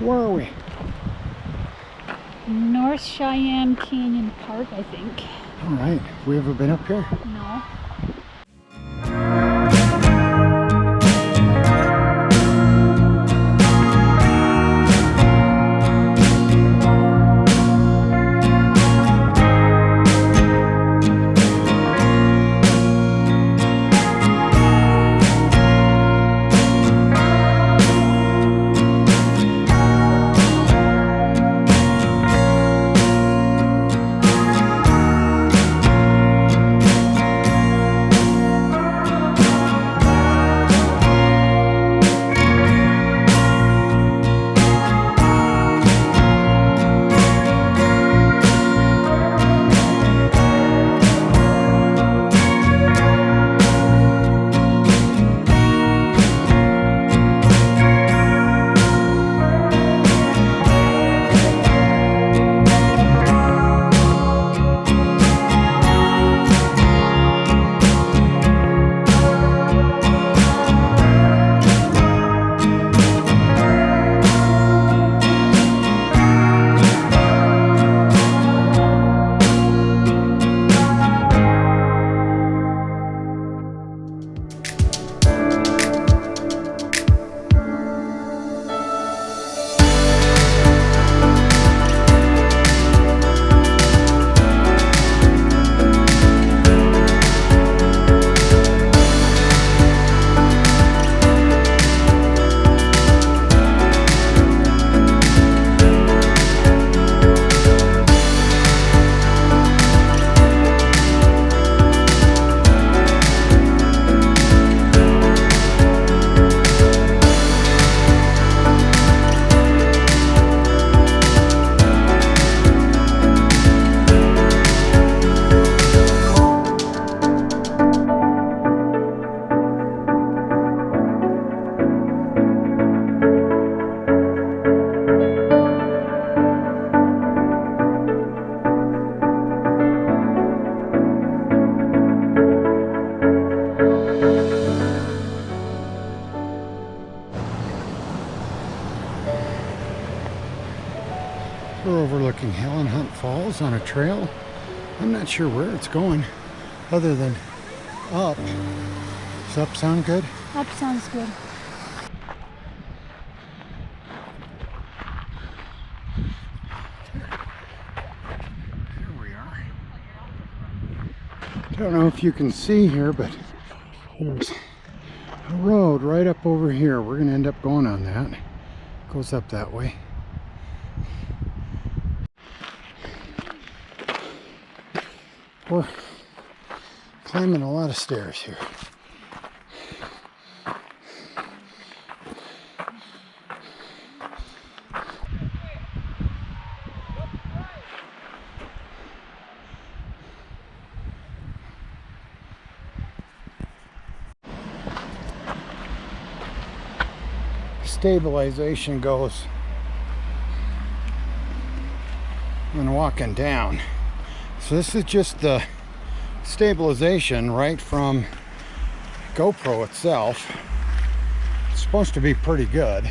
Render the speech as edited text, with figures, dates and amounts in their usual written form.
Where are we? North Cheyenne Canyon Park, I think. All right. Have we ever been up here? No. We're overlooking Helen Hunt Falls on a trail. I'm not sure where it's going, other than up. Does up sound good? Up sounds good. Here we are. Don't know if you can see here, but there's a road right up over here. We're going to end up going on that. It goes up that way. We're climbing a lot of stairs here. Stabilization goes when walking down. So this is just the stabilization right from GoPro itself. It's supposed to be pretty good.